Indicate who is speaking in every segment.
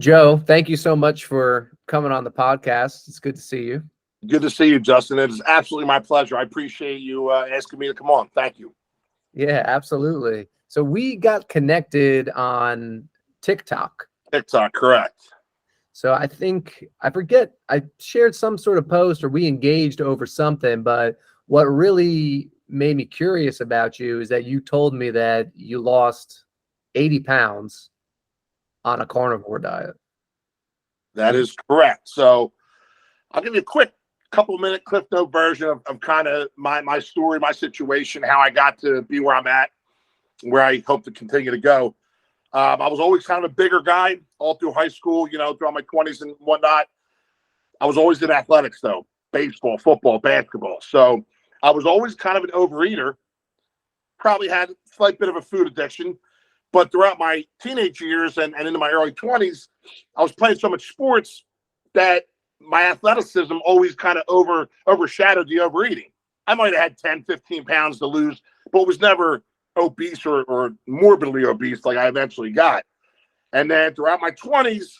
Speaker 1: Joe, thank you so much for coming on the podcast. It's good to see you.
Speaker 2: Good to see you, Justin. It is absolutely my pleasure. I appreciate you asking me to come on. Thank you.
Speaker 1: Yeah, absolutely. So we got connected on TikTok.
Speaker 2: TikTok, correct.
Speaker 1: So I forget, I shared some sort of post or we engaged over something, but what really made me curious about you is that you told me that you lost 80 pounds on a carnivore diet.
Speaker 2: That is correct. So I'll give you a quick couple-minute Cliff Note version of kind of my story, my situation, how I got to be where I'm at, where I hope to continue to go. I was always kind of a bigger guy all through high school, throughout my 20s and whatnot. I was always in athletics, though, baseball, football, basketball. So I was always kind of an overeater, probably had a slight bit of a food addiction. But throughout my teenage years and into my early 20s, I was playing so much sports that my athleticism always kind of overshadowed the overeating. I might have had 10, 15 pounds to lose, but was never obese or morbidly obese like I eventually got. And then throughout my 20s,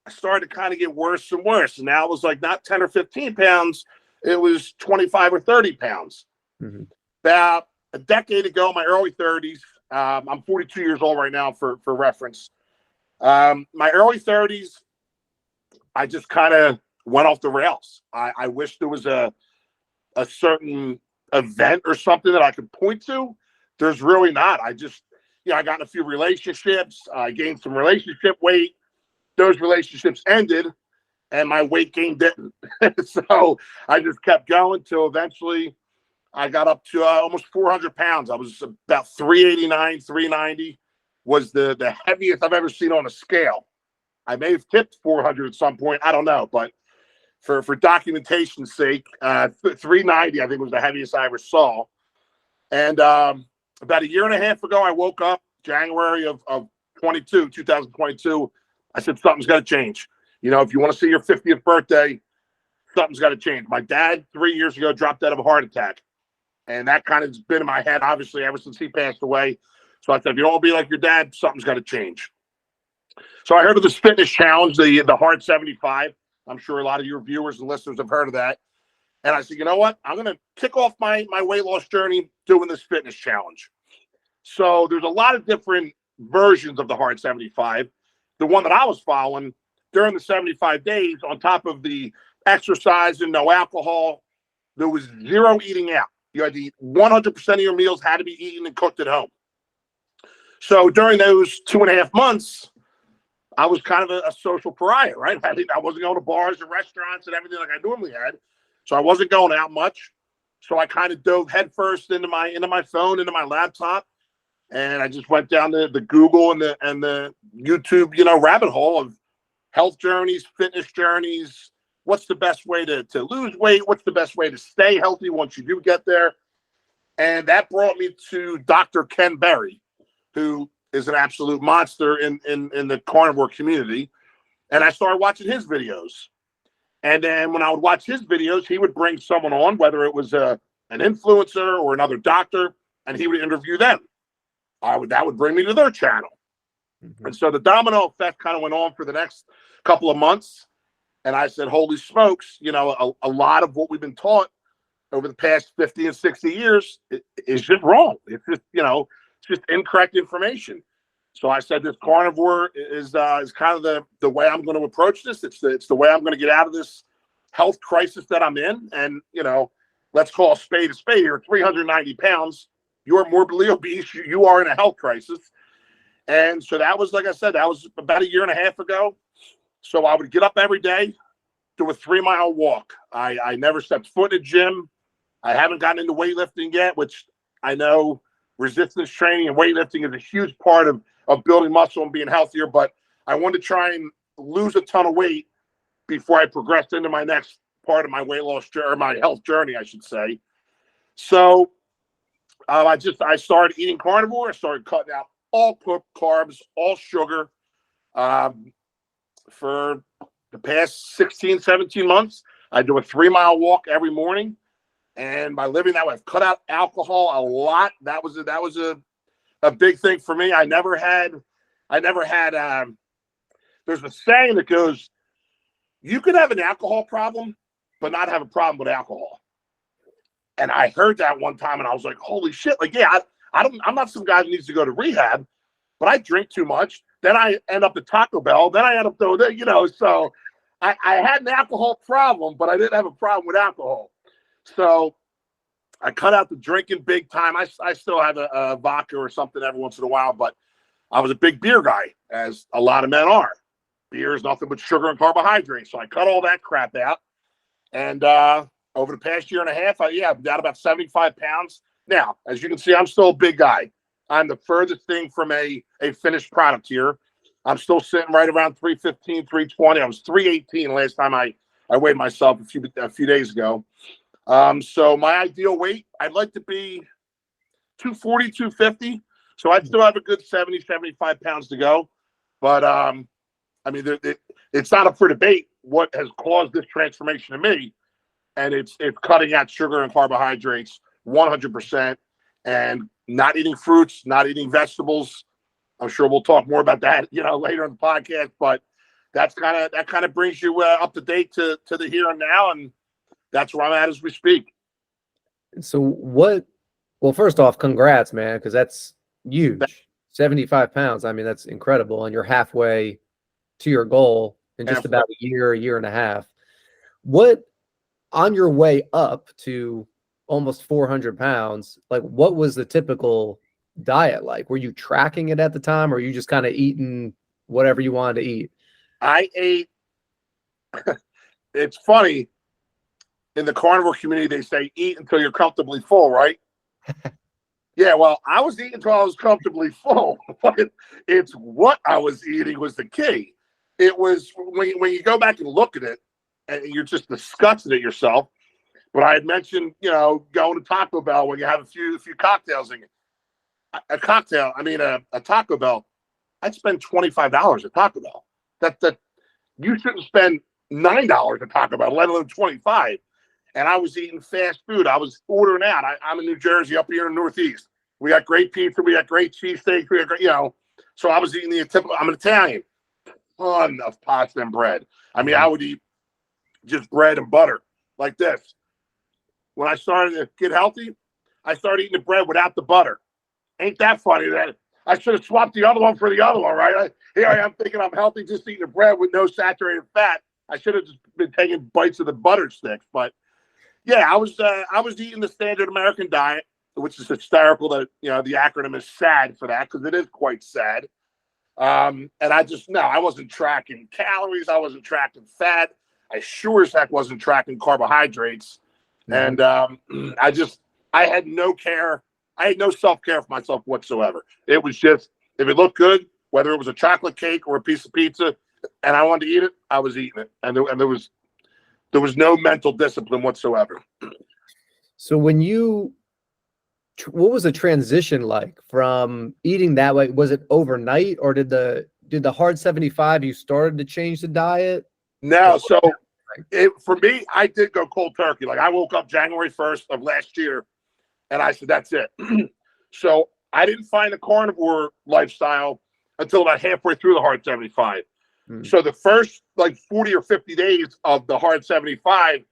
Speaker 2: I started to kind of get worse and worse. And now it was like not 10 or 15 pounds. It was 25 or 30 pounds. Mm-hmm. About a decade ago, in my early 30s, I'm 42 years old right now for reference. My early 30s, I just kind of went off the rails. I wish there was a certain event or something that I could point to. There's really not. I just, I got in a few relationships. I gained some relationship weight. Those relationships ended, and my weight gain didn't. So I just kept going till eventually I got up to almost 400 pounds. I was about 389, 390 was the heaviest I've ever seen on a scale. I may have tipped 400 at some point. I don't know. But for documentation's sake, 390, I think, was the heaviest I ever saw. And about a year and a half ago, I woke up January of 2022. I said, something's got to change. If you want to see your 50th birthday, something's got to change. My dad, 3 years ago, dropped dead of a heart attack. And that kind of has been in my head, obviously, ever since he passed away. So I said, if you don't want to be like your dad, something's got to change. So I heard of this fitness challenge, the Hard 75. I'm sure a lot of your viewers and listeners have heard of that. And I said, you know what? I'm going to kick off my weight loss journey doing this fitness challenge. So there's a lot of different versions of the Hard 75. The one that I was following during the 75 days, on top of the exercise and no alcohol, there was zero eating out. You had to eat 100% of your meals had to be eaten and cooked at home. So during those 2.5 months, I was kind of a social pariah, right? I wasn't going to bars and restaurants and everything like I normally had. So I wasn't going out much. So I kind of dove headfirst into my phone, into my laptop, and I just went down the Google and the YouTube, rabbit hole of health journeys, fitness journeys. What's the best way to lose weight? What's the best way to stay healthy once you do get there? And that brought me to Dr. Ken Berry, who is an absolute monster in the carnivore community. And I started watching his videos. And then when I would watch his videos, he would bring someone on, whether it was an influencer or another doctor, and he would interview them. That would bring me to their channel. Mm-hmm. And so the domino effect kind of went on for the next couple of months. And I said, holy smokes, a lot of what we've been taught over the past 50 and 60 years is just wrong. It's just, it's just incorrect information. So I said, this carnivore is kind of the way I'm going to approach this. It's the way I'm going to get out of this health crisis that I'm in. And, let's call a spade here. 390 pounds. You're morbidly obese. You are in a health crisis. And so that was, like I said, that was about a year and a half ago. So I would get up every day, do a 3-mile walk. I never stepped foot in a gym. I haven't gotten into weightlifting yet, which I know resistance training and weightlifting is a huge part of building muscle and being healthier. But I wanted to try and lose a ton of weight before I progressed into my next part of my weight loss or my health journey, I should say. So I started eating carnivore. I started cutting out all cooked carbs, all sugar. For the past 16, 17 months, I do a 3-mile walk every morning. And by living that way, I've cut out alcohol a lot. That was a big thing for me. I never had there's a saying that goes, you could have an alcohol problem, but not have a problem with alcohol. And I heard that one time, and I was like, holy shit. Like, yeah, I'm not some guy that needs to go to rehab, but I drink too much. Then I end up at Taco Bell. Then I end up doing that, so I had an alcohol problem, but I didn't have a problem with alcohol. So I cut out the drinking big time. I still have a vodka or something every once in a while, but I was a big beer guy, as a lot of men are. Beer is nothing but sugar and carbohydrates. So I cut all that crap out. And over the past year and a half, I'm down about 75 pounds. Now, as you can see, I'm still a big guy. I'm the furthest thing from a finished product here. I'm still sitting right around 315, 320. I was 318 last time I weighed myself a few days ago. So my ideal weight, I'd like to be 240, 250. So I'd still have a good 70, 75 pounds to go. But, I mean, it's not up for debate what has caused this transformation to me. And it's cutting out sugar and carbohydrates 100% and not eating fruits, not eating vegetables. I'm sure we'll talk more about that, later in the podcast. But that kind of brings you up to date to the here and now. And that's where I'm at as we speak.
Speaker 1: So well, first off, congrats, man, because that's huge. 75 pounds. I mean, that's incredible. And you're halfway to your goal in just about a year and a half. What, on your way up to almost 400 pounds, like what was the typical diet like? Were you tracking it at the time, or you just kind of eating whatever you wanted to eat?
Speaker 2: I ate, it's funny, in the carnivore community, they say eat until you're comfortably full, right? Yeah, well, I was eating until I was comfortably full, but it's what I was eating was the key. It was when you go back and look at it, and you're just disgusted at yourself. But I had mentioned, going to Taco Bell when you have a few cocktails in it. A Taco Bell, I'd spend $25 at Taco Bell. That you shouldn't spend $9 at Taco Bell, let alone 25. And I was eating fast food. I was ordering out. I'm in New Jersey, up here in the Northeast. We got great pizza. We got great cheesesteak. We got great, So I was eating the typical. I'm an Italian. Ton of pasta and bread. I mean, I would eat just bread and butter like this. When I started to get healthy, I started eating the bread without the butter. Ain't that funny that I should have swapped the other one for the other one, right? Here I am thinking I'm healthy, just eating the bread with no saturated fat. I should have just been taking bites of the butter sticks. But yeah, I was eating the standard American diet, which is hysterical that the acronym is SAD for that, because it is quite sad. And I wasn't tracking calories. I wasn't tracking fat. I sure as heck wasn't tracking carbohydrates. Mm-hmm. And I had no care. I had no self-care for myself whatsoever. It was just, if it looked good, whether it was a chocolate cake or a piece of pizza, and I wanted to eat it, I was eating it. And there was no mental discipline whatsoever.
Speaker 1: So what was the transition like from eating that way? Was it overnight, or did the hard 75, you started to change the diet?
Speaker 2: No. So for me, I did go cold turkey. Like I woke up January 1st of last year and I said, that's it. So I didn't find the carnivore lifestyle until about halfway through the hard 75. So the first 40 or 50 days of the hard 75,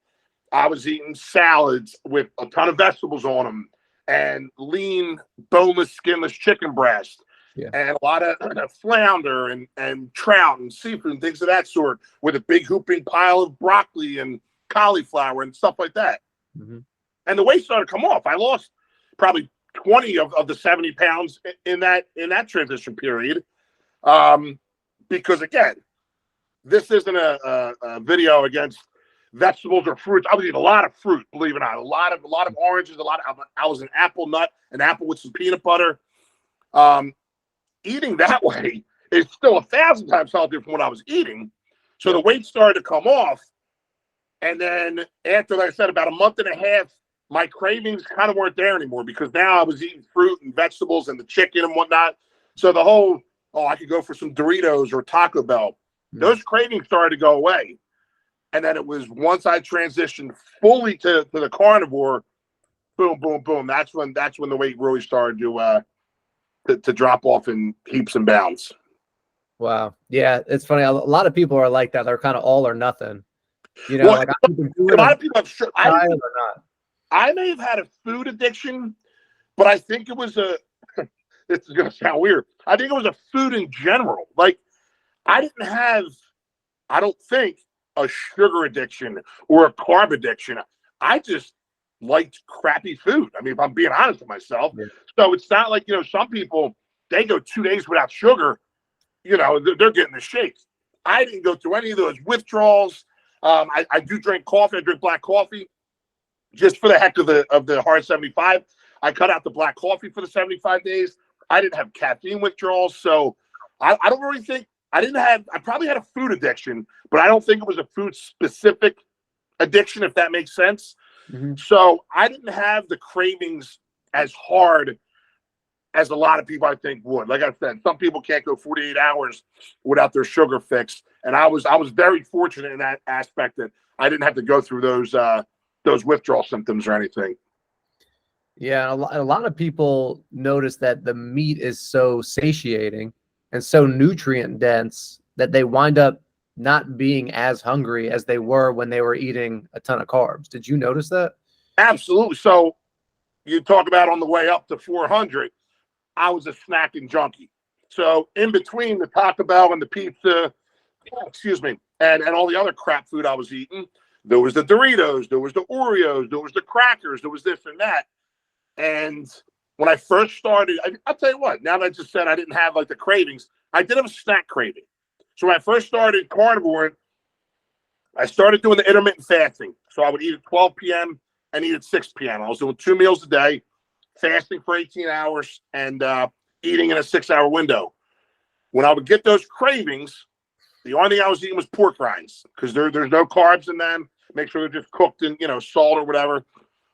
Speaker 2: I was eating salads with a ton of vegetables on them and lean, boneless, skinless chicken breast. Yeah. And a lot of flounder and trout and seafood and things of that sort, with a big hooping pile of broccoli and cauliflower and stuff like that. Mm-hmm. And the weight started to come off. I lost probably 20 of the 70 pounds in that transition period. Because again, this isn't a video against vegetables or fruits. I was eating a lot of fruit, believe it or not. A lot of oranges. I was an apple nut, an apple with some peanut butter. Eating that way is still 1,000 times healthier from what I was eating. So the weight started to come off. And then after, like I said, about a month and a half, my cravings kind of weren't there anymore, because now I was eating fruit and vegetables and the chicken and whatnot. So the whole, I could go for some Doritos or Taco Bell. Those cravings started to go away. And then it was once I transitioned fully to the carnivore, boom, boom, boom. That's when the weight really started to drop off in heaps and bounds.
Speaker 1: Wow. Yeah, it's funny. A lot of people are like that. They're kind of all or nothing. You know,
Speaker 2: Well,
Speaker 1: like I can do
Speaker 2: a
Speaker 1: it
Speaker 2: lot
Speaker 1: on
Speaker 2: of people have.
Speaker 1: trial or not.
Speaker 2: I may have had a food addiction, but I think it was a. This is going to sound weird. I think it was a food in general. Like I didn't have, I don't think, a sugar addiction or a carb addiction. I just liked crappy food. I mean, if I'm being honest with myself.
Speaker 1: Yeah.
Speaker 2: So it's not like, some people, they go 2 days without sugar, they're getting the shakes. I didn't go through any of those withdrawals. I do drink coffee. I drink black coffee just for the heck of the hard 75. I cut out the black coffee for the 75 days. I didn't have caffeine withdrawals. So I don't really think I probably had a food addiction, but I don't think it was a food specific addiction, if that makes sense.
Speaker 1: Mm-hmm.
Speaker 2: So I didn't have the cravings as hard as a lot of people I think would. Like I said, some people can't go 48 hours without their sugar fix. And I was very fortunate in that aspect that I didn't have to go through those withdrawal symptoms or anything.
Speaker 1: Yeah, a lot of people notice that the meat is so satiating and so nutrient dense that they wind up not being as hungry as they were when they were eating a ton of carbs. Did you notice that?
Speaker 2: Absolutely. So you talk about on the way up to 400, I was a snacking junkie. So in between the Taco Bell and the pizza, and all the other crap food I was eating, there was the Doritos, there was the Oreos, there was the crackers, there was this and that. And when I first started, I'll tell you what, now that I just said I didn't have like the cravings, I did have a snack craving. So when I first started carnivore, I started doing the intermittent fasting. So I would eat at 12 p.m. and eat at 6 p.m. I was doing 2 meals a day, fasting for 18 hours, and eating in a 6-hour window. When I would get those cravings, the only thing I was eating was pork rinds because there's no carbs in them. Make sure they're just cooked in, salt or whatever,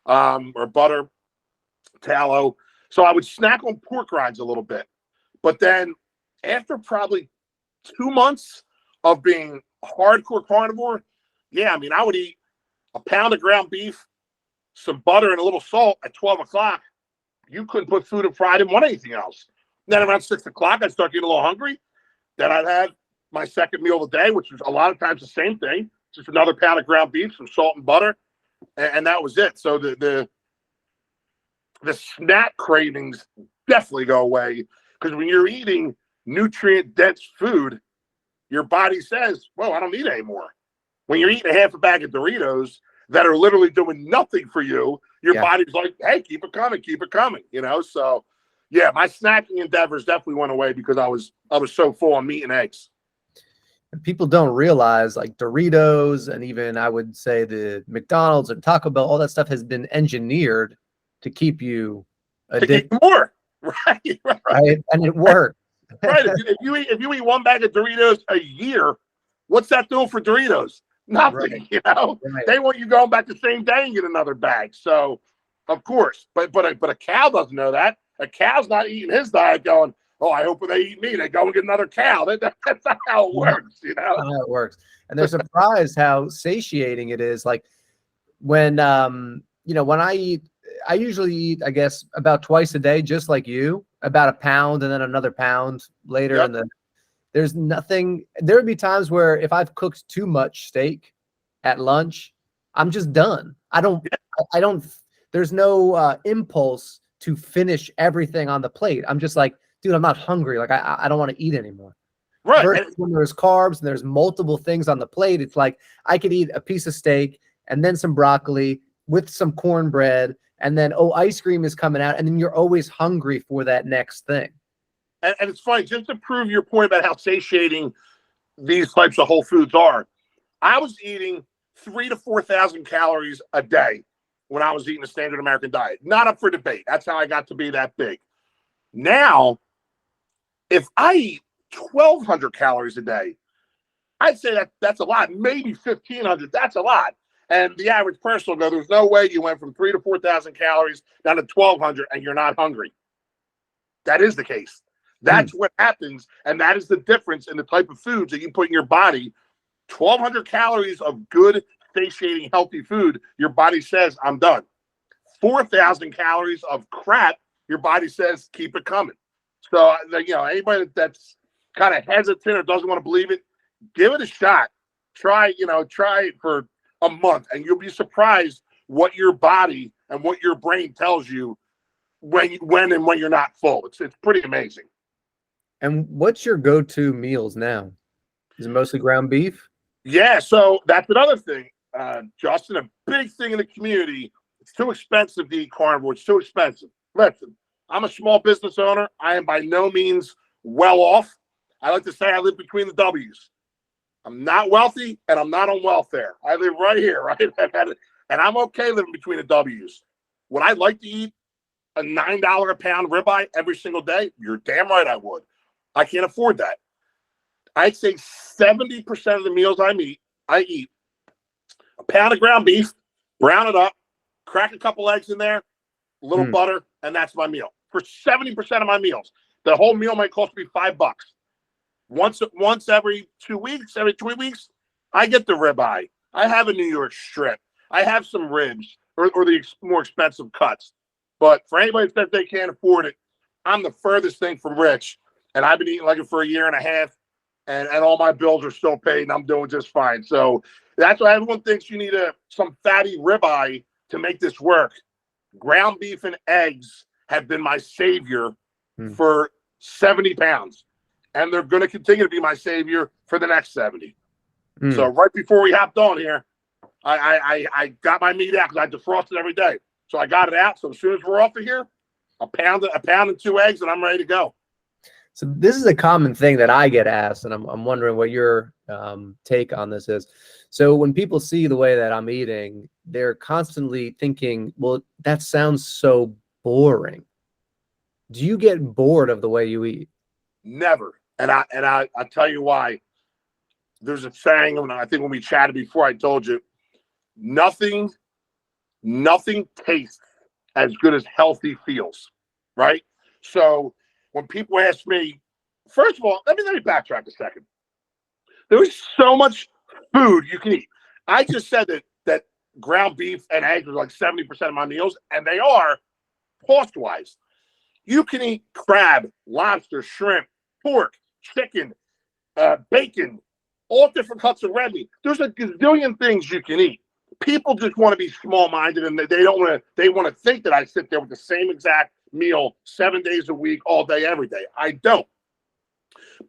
Speaker 2: or butter, tallow. So I would snack on pork rinds a little bit. But then after probably 2 months of being hardcore carnivore, I would eat a pound of ground beef, some butter, and a little salt at 12 o'clock. You couldn't put food in front. I didn't want anything else. Then around 6 o'clock, I'd start getting a little hungry. Then I'd have my second meal of the day, which was a lot of times the same thing, just another pound of ground beef, some salt and butter, and that was it. So the snack cravings definitely go away because when you're eating nutrient-dense food, your body says, well, I don't need any more. When you're eating a half a bag of Doritos that are literally doing nothing for you, your body's like, hey, keep it coming, So, yeah, my snacking endeavors definitely went away because I was so full on meat and eggs.
Speaker 1: And people don't realize like Doritos and even I would say the McDonald's and Taco Bell, all that stuff has been engineered to keep you addicted.
Speaker 2: To eat more, right?
Speaker 1: Right? And it works.
Speaker 2: Right. If you eat 1 bag of Doritos a year, what's that doing for Doritos? Nothing,
Speaker 1: Right.
Speaker 2: They want you going back the same day and get another bag. So, of course, but a cow doesn't know that. A cow's not eating his diet going, oh, I hope when they eat me, they go and get another cow. That's not how it works,
Speaker 1: That's not how it works. And they're surprised how satiating it is. Like when, when I usually eat, I guess, about twice a day, just like you, about a pound and then another pound later.
Speaker 2: Yep.
Speaker 1: And there's nothing. There would be times where if I've cooked too much steak at lunch, I'm just done. I don't, there's no impulse to finish everything on the plate. I'm just like, dude, I'm not hungry. Like I don't want to eat anymore.
Speaker 2: Right.
Speaker 1: Versus when there's carbs and there's multiple things on the plate, it's like I could eat a piece of steak and then some broccoli with some cornbread, and then ice cream is coming out, and then you're always hungry for that next thing.
Speaker 2: And it's funny, just to prove your point about how satiating these types of whole foods are. I was eating 3,000 to 4,000 calories a day when I was eating a standard American diet. Not up for debate. That's how I got to be that big. Now, if I eat 1,200 calories a day, I'd say that's a lot. Maybe 1,500. That's a lot. And the average person will go, there's no way you went from 3,000 to 4,000 calories down to 1,200 and you're not hungry. That is the case. That's what happens. And that is the difference in the type of foods that you put in your body. 1,200 calories of good, satiating, healthy food, your body says, I'm done. 4,000 calories of crap, your body says, keep it coming. So, anybody that's kind of hesitant or doesn't want to believe it, give it a shot. Try it for a month, and you'll be surprised what your body and what your brain tells you when you're not full. It's pretty amazing.
Speaker 1: And what's your go-to meals now? Is it mostly ground beef?
Speaker 2: Yeah, so that's another thing, Justin. A big thing in the community. It's too expensive to eat carnivore. It's too expensive. Listen, I'm a small business owner. I am by no means well off. I like to say I live between the W's. I'm not wealthy, and I'm not on welfare. I live right here, right? And I'm okay living between the W's. Would I like to eat a $9 a pound ribeye every single day? You're damn right I would. I can't afford that. I'd say 70% of the meals I eat a pound of ground beef, brown it up, crack a couple eggs in there, a little butter, and that's my meal. For 70% of my meals, the whole meal might cost me $5. Once every 2 weeks, every 3 weeks, I get the ribeye. I have a New York strip. I have some ribs or the more expensive cuts. But for anybody that they can't afford it, I'm the furthest thing from rich, and I've been eating like it for a year and a half, and all my bills are still paid, and I'm doing just fine. So that's why everyone thinks you need some fatty ribeye to make this work. Ground beef and eggs have been my savior for 70 pounds. And they're going to continue to be my savior for the next 70. So right before we hopped on here, I got my meat out because I defrost it every day. So I got it out. So as soon as we're off of here, a pound and 2 eggs, and I'm ready to go.
Speaker 1: So this is a common thing that I get asked, and I'm wondering what your take on this is. So when people see the way that I'm eating, they're constantly thinking, well, that sounds so boring. Do you get bored of the way you eat? Never.
Speaker 2: And I tell you why. There's a saying, and I think when we chatted before, I told you, nothing tastes as good as healthy feels, right? So when people ask me, first of all, let me backtrack a second. There is so much food you can eat. I just said that ground beef and eggs are like 70% of my meals, and they are cost-wise. You can eat crab, lobster, shrimp, pork, chicken, bacon, all different cuts of red meat. There's a gazillion things you can eat. People just want to be small-minded, and they want to think that I sit there with the same exact meal 7 days a week, all day, every day. I don't.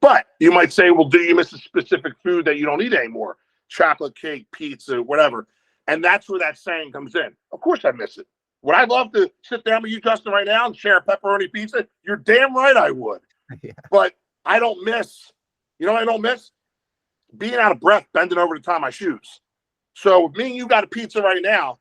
Speaker 2: But you might say, well, do you miss a specific food that you don't eat anymore? Chocolate cake, pizza, whatever. And that's where that saying comes in. Of course I miss it. Would I love to sit down with you, Justin, right now and share a pepperoni pizza? You're damn right I would. Yeah. But I don't miss, you know what I don't miss? Being out of breath, bending over to tie my shoes. So if me and you got a pizza right now,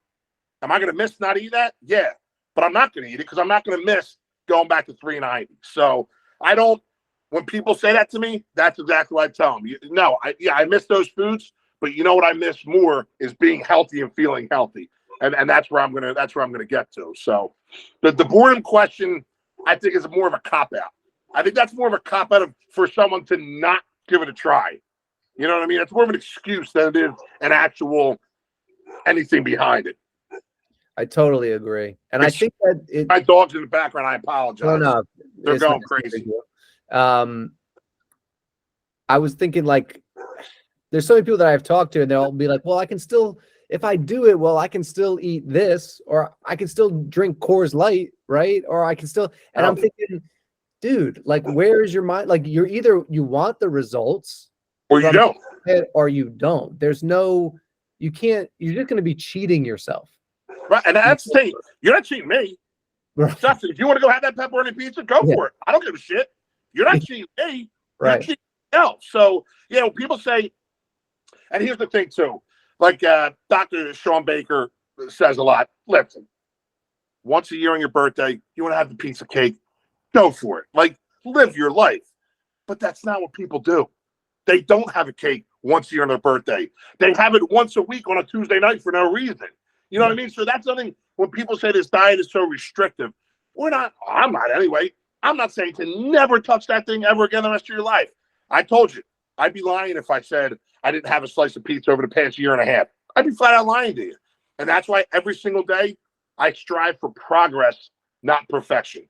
Speaker 2: am I going to miss not eating that? Yeah. But I'm not going to eat it because I'm not going to miss going back to 390. So I don't, when people say that to me, that's exactly what I tell them. No, I miss those foods, but you know what I miss more is being healthy and feeling healthy. And that's where I'm gonna get to. So the boredom question, I think, is more of a cop-out. I think that's more of a cop-out for someone to not give it a try. You know what I mean? It's more of an excuse than it is an actual anything behind it.
Speaker 1: I totally agree. And I think that
Speaker 2: my dog's in the background. I apologize.
Speaker 1: No,
Speaker 2: they're going crazy.
Speaker 1: I was thinking, like, there's so many people that I've talked to, and they'll be like, well, I can still, if I do it, well, I can still eat this, or I can still drink Coors Light, right? Or I can still, and I'm thinking, dude, like, where is your mind? Like, you're either, you want the results,
Speaker 2: or you don't,
Speaker 1: or you don't. There's no, you can't, you're just going to be cheating yourself.
Speaker 2: Right. And that's the thing. You're not cheating me. Right. Justin, if you want to go have that pepperoni pizza, go for it. I don't give a shit. You're not cheating me. You're not cheating else. So, you know, people say, and here's the thing too, like Dr. Sean Baker says a lot, listen, once a year on your birthday, you want to have the piece of cake, go for it. Like, live your life. But that's not what people do. They don't have a cake once a year on their birthday. They have it once a week on a Tuesday night for no reason. You know what I mean? So that's something, when people say this diet is so restrictive, I'm not anyway. I'm not saying to never touch that thing ever again the rest of your life. I told you, I'd be lying if I said I didn't have a slice of pizza over the past year and a half. I'd be flat out lying to you. And that's why every single day I strive for progress, not perfection.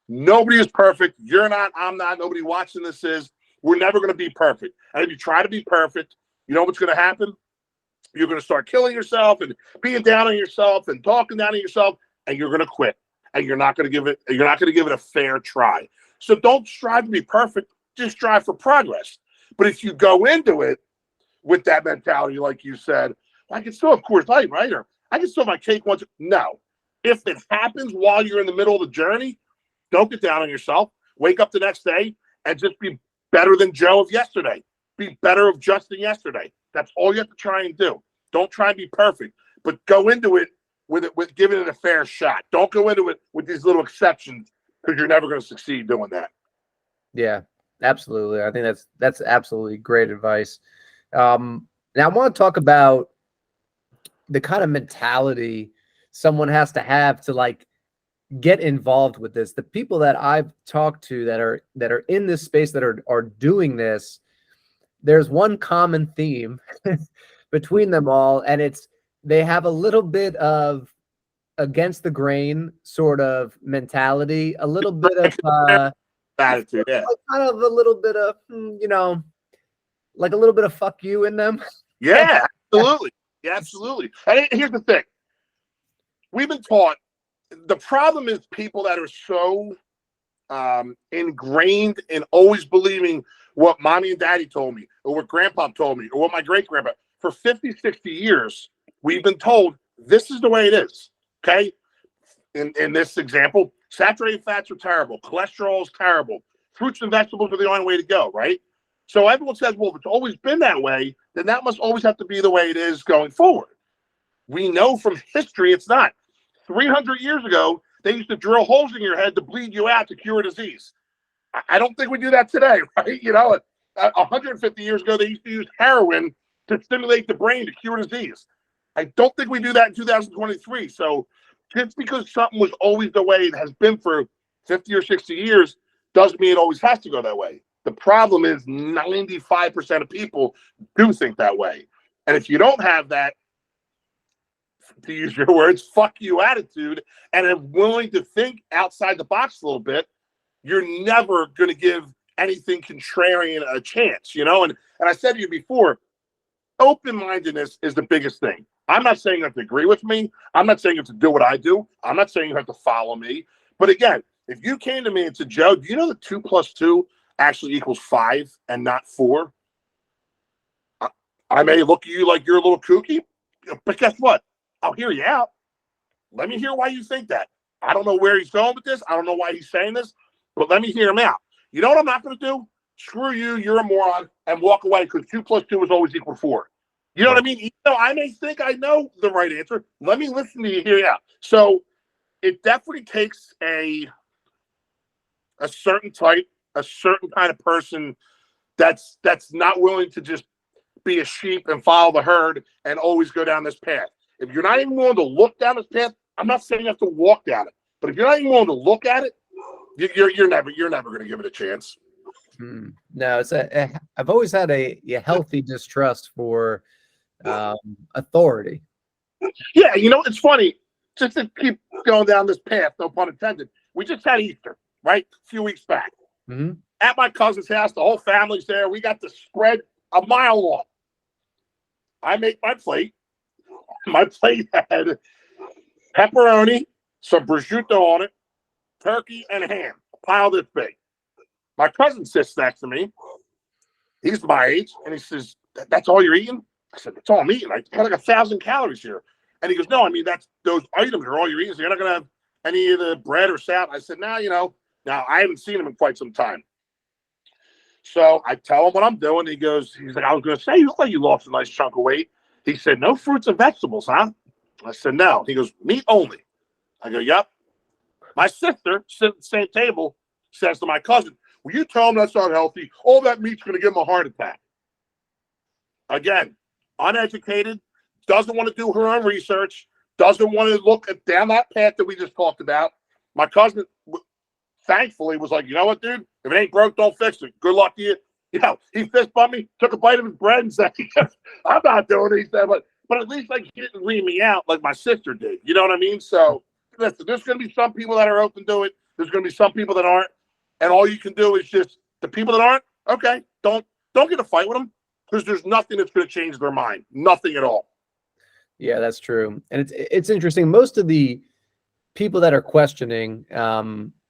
Speaker 2: Nobody is perfect. You're not, I'm not, nobody watching this is. We're never going to be perfect. And if you try to be perfect, you know what's going to happen? You're going to start killing yourself and being down on yourself and talking down on yourself, and you're going to quit. And you're not going to give it a fair try. So don't strive to be perfect. Just strive for progress. But if you go into it with that mentality, like you said, well, I can still have Coors Light, right? Or I can still have my cake once. No. If it happens while you're in the middle of the journey, don't get down on yourself. Wake up the next day and just be better than Joe of yesterday. Be better of Justin yesterday. That's all you have to try and do. Don't try and be perfect, but go into it with giving it a fair shot. Don't go into it with these little exceptions, because you're never going to succeed doing that.
Speaker 1: Yeah, absolutely. I think that's absolutely great advice. Now I want to talk about the kind of mentality someone has to have to like get involved with this. The people that I've talked to that are in this space that are doing this, there's one common theme between them all, and it's they have a little bit of against the grain sort of mentality, a little bit of
Speaker 2: attitude, yeah,
Speaker 1: like kind of a little bit of like a little bit of fuck you in them.
Speaker 2: Yeah, absolutely. Yeah, absolutely. And here's the thing. We've been taught, the problem is people that are so ingrained in always believing what mommy and daddy told me, or what grandpa told me, or what my great-grandpa. For 50, 60 years, we've been told this is the way it is, okay? In this example, saturated fats are terrible. Cholesterol is terrible. Fruits and vegetables are the only way to go, right? So everyone says, well, if it's always been that way, then that must always have to be the way it is going forward. We know from history it's not. 300 years ago, they used to drill holes in your head to bleed you out to cure a disease. I don't think we do that today, right? 150 years ago, they used to use heroin to stimulate the brain to cure disease. I don't think we do that in 2023. So just because something was always the way it has been for 50 or 60 years doesn't mean it always has to go that way. The problem is 95% of people do think that way. And if you don't have that, to use your words, fuck you attitude, and are willing to think outside the box a little bit, you're never going to give anything contrarian a chance, And I said to you before, open-mindedness is the biggest thing. I'm not saying you have to agree with me. I'm not saying you have to do what I do. I'm not saying you have to follow me. But again, if you came to me and said, Joe, do you know that 2 + 2 actually equals 5 and not 4? I may look at you like you're a little kooky, but guess what? I'll hear you out. Let me hear why you think that. I don't know where he's going with this. I don't know why he's saying this, but let me hear him out. You know what I'm not going to do? Screw you, you're a moron, and walk away, because 2 + 2 is always equal 4. You know what I mean? Even though I may think I know the right answer, let me listen to you, hear you out. So it definitely takes a certain type, a certain kind of person that's not willing to just be a sheep and follow the herd and always go down this path. If you're not even willing to look down this path, I'm not saying you have to walk down it, but if you're not even willing to look at it, you're never going to give it a chance.
Speaker 1: No, it's I've always had a healthy distrust for authority.
Speaker 2: Yeah, it's funny. Just to keep going down this path, no pun intended. We just had Easter, right? A few weeks back.
Speaker 1: Mm-hmm.
Speaker 2: At my cousin's house, the whole family's there. We got the spread a mile long. I make my plate. My plate had pepperoni, some prosciutto on it, turkey, and ham. A pile this big. My cousin sits next to me. He's my age, and he says, "That's all you're eating?" I said, "That's all I'm eating. I got like 1,000 calories here." And he goes, "No, I mean, those items are all you're eating. So you're not gonna have any of the bread or salad." I said, "Now, now I haven't seen him in quite some time." So I tell him what I'm doing. He's like, "I was gonna say, you look like you lost a nice chunk of weight." He said, "No fruits and vegetables, huh?" I said, "No." He goes, "Meat only." I go, "Yep." My sister, sitting at the same table, says to my cousin, "Will you tell him that's not healthy? All that meat's going to give him a heart attack." Again, uneducated, doesn't want to do her own research, doesn't want to look down that path that we just talked about. My cousin, thankfully, was like, "You know what, dude? If it ain't broke, don't fix it. Good luck to you." He fist bumped me, took a bite of his bread, and said, "I'm not doing it." He said, but at least he didn't leave me out like my sister did. You know what I mean? So listen, there's going to be some people that are open to it. There's going to be some people that aren't. And all you can do is just, the people that aren't, Okay, don't get a fight with them because there's nothing that's going to change their mind. Nothing at all.
Speaker 1: Yeah, that's true. And it's interesting. Most of the people that are questioning,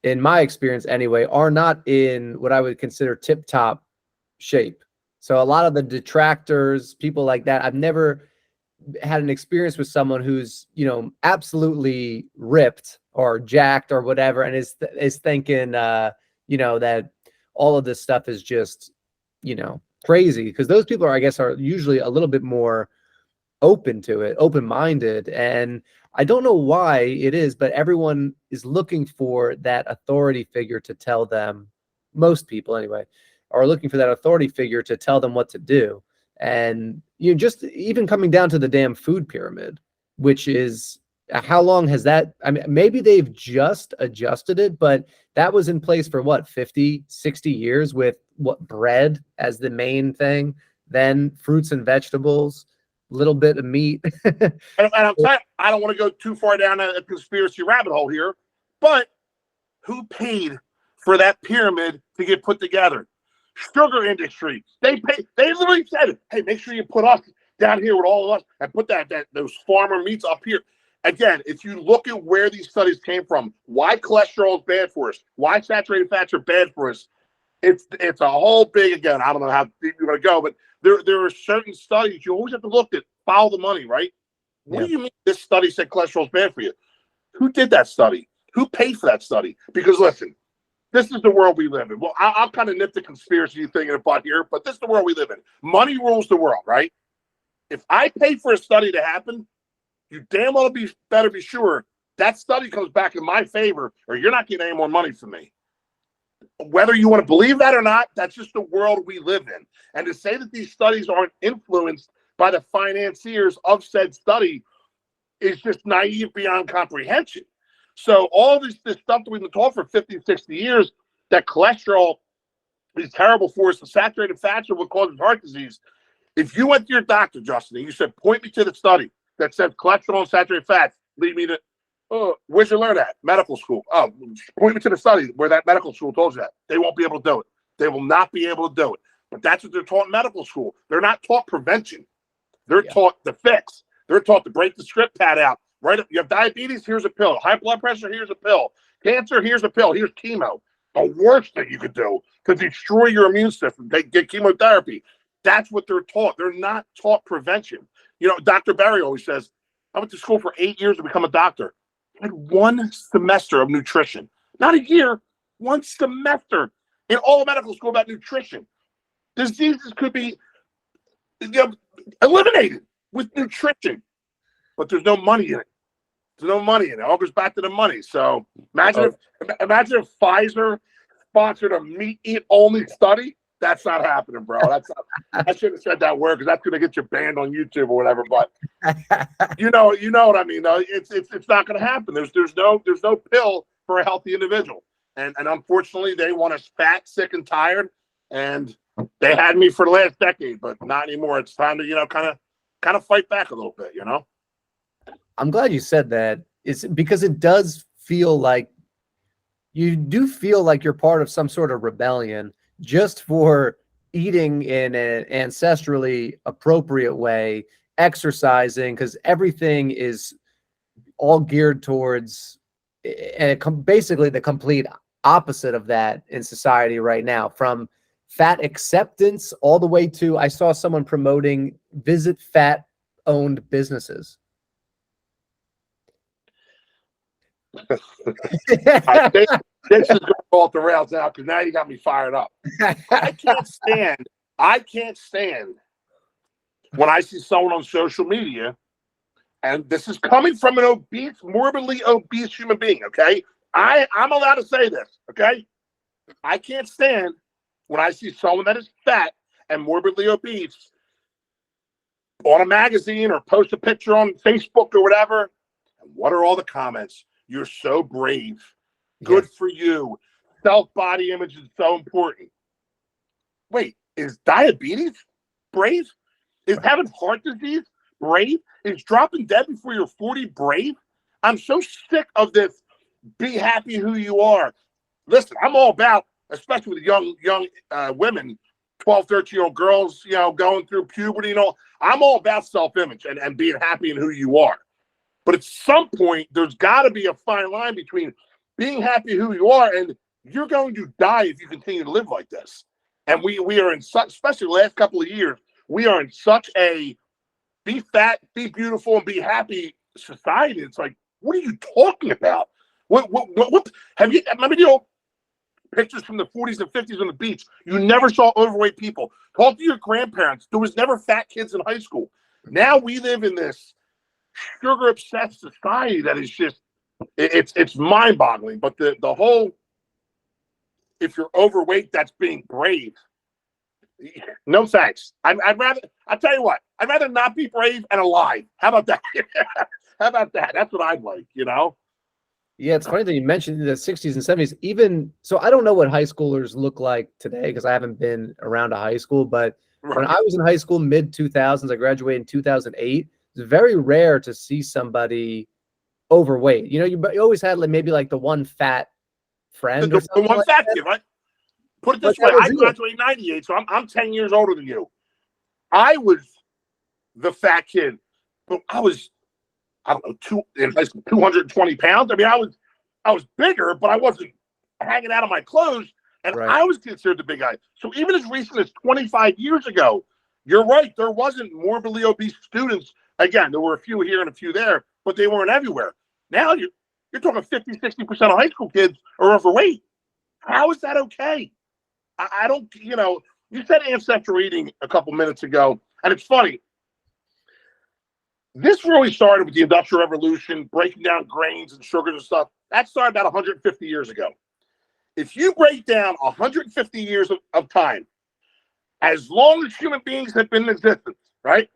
Speaker 1: in my experience anyway, are not in what I would consider tip-top shape. So a lot of the detractors, people like that, I've never had an experience with someone who's, absolutely ripped or jacked or whatever, and is thinking, that all of this stuff is just, crazy. Because those people are, I guess, are usually a little bit more open to it, open-minded. And I don't know why it is, but everyone is looking for that authority figure to tell them, most people anyway, are looking for that authority figure to tell them what to do. And just even coming down to the damn food pyramid, which is, how long has that, I mean, maybe they've just adjusted it, but that was in place for what, 50, 60 years, with what, bread as the main thing, then fruits and vegetables, little bit of meat.
Speaker 2: And I'm telling you, I don't want to go too far down a conspiracy rabbit hole here, but who paid for that pyramid to get put together? Sugar industry. They literally said, hey, make sure you put us down here with all of us and put those farmer meats up here. Again, if you look at where these studies came from, why cholesterol is bad for us, why saturated fats are bad for us, it's a whole big, again, I don't know how deep you're going to go, but there are certain studies you always have to look at, follow the money, right? What do you mean this study said cholesterol is bad for you? Who did that study? Who paid for that study? Because listen, this is the world we live in. Well, I'll kind of nip the conspiracy thing in a butt here, but this is the world we live in. Money rules the world, right? If I pay for a study to happen, you damn well better be sure that study comes back in my favor, or you're not getting any more money from me. Whether you want to believe that or not, that's just the world we live in. And to say that these studies aren't influenced by the financiers of said study is just naive beyond comprehension. So all this stuff that we've been taught for 50, 60 years, that cholesterol is terrible for us, the saturated fats are what causes heart disease. If you went to your doctor, Justin, and you said, point me to the study that said cholesterol and saturated fats, lead me to, oh, where'd you learn that? Medical school. Oh, point me to the study where that medical school told you that. They won't be able to do it. They will not be able to do it. But that's what they're taught in medical school. They're not taught prevention. They're taught the fix. They're taught to break the script pad out. Right? You have diabetes, here's a pill. High blood pressure, here's a pill. Cancer, here's a pill. Here's chemo. The worst thing you could do to destroy your immune system, they get chemotherapy. That's what they're taught. They're not taught prevention. Dr. Barry always says, I went to school for 8 years to become a doctor. I had 1 semester of nutrition. Not a year, 1 semester in all of medical school about nutrition. Diseases could be eliminated with nutrition, but there's no money in it. There's no money in it. It all goes back to the money. So imagine if Pfizer sponsored a meat-eat only study. That's not happening, bro. I shouldn't have said that word because that's going to get you banned on YouTube or whatever. But you know what I mean. It's not going to happen. There's no pill for a healthy individual, and unfortunately they want us fat, sick, and tired. And they had me for the last decade, but not anymore. It's time to kind of fight back a little bit.
Speaker 1: I'm glad you said that. It's because it does feel like you do feel like you're part of some sort of rebellion just for eating in an ancestrally appropriate way, exercising, because everything is all geared towards basically the complete opposite of that in society right now, from fat acceptance all the way to, I saw someone promoting visit fat owned businesses.
Speaker 2: I think this is going to go off the rails now because now you got me fired up. I can't stand when I see someone on social media, and this is coming from an obese, morbidly obese human being, okay? I'm allowed to say this, okay? I can't stand when I see someone that is fat and morbidly obese on a magazine or post a picture on Facebook or whatever. And what are all the comments? You're so brave. Good for you. Self-body image is so important. Wait, is diabetes brave? Is having heart disease brave? Is dropping dead before you're 40 brave? I'm so sick of this. Be happy who you are. Listen, I'm all about especially with young women, 12, 13-year-old girls, going through puberty. I'm all about self-image and being happy in who you are. But at some point, there's got to be a fine line between being happy who you are and you're going to die if you continue to live like this. And we are in such, especially the last couple of years, we are in such a be fat, be beautiful, and be happy society. It's like, what are you talking about? What have you remember pictures from the 40s and 50s on the beach? You never saw overweight people. Talk to your grandparents. There was never fat kids in high school. Now we live in this sugar obsessed society that is just it's mind boggling. But the whole, if you're overweight, that's being brave. No thanks. I'll tell you what, I'd rather not be brave and alive. How about that? How about that? That's what I'd like,
Speaker 1: Yeah, it's funny that you mentioned the 60s and 70s. Even so, I don't know what high schoolers look like today because I haven't been around a high school. But when I was in high school, mid 2000s, I graduated in 2008. It's very rare to see somebody overweight. You always had maybe the one fat friend or something.
Speaker 2: The one fat kid, right? Put it this way: I graduated in '98, so I'm 10 years older than you. I was the fat kid, but I was, I don't know, in high school, 220 pounds. I mean, I was bigger, but I wasn't hanging out of my clothes, and I was considered the big guy. So even as recent as 25 years ago, you're right, there wasn't morbidly obese students. Again, there were a few here and a few there, but they weren't everywhere. Now you're talking 50, 60% of high school kids are overweight. How is that okay? I don't, you said ancestral eating a couple minutes ago, and it's funny. This really started with the Industrial Revolution, breaking down grains and sugars and stuff. That started about 150 years ago. If you break down 150 years of time, as long as human beings have been in existence, right,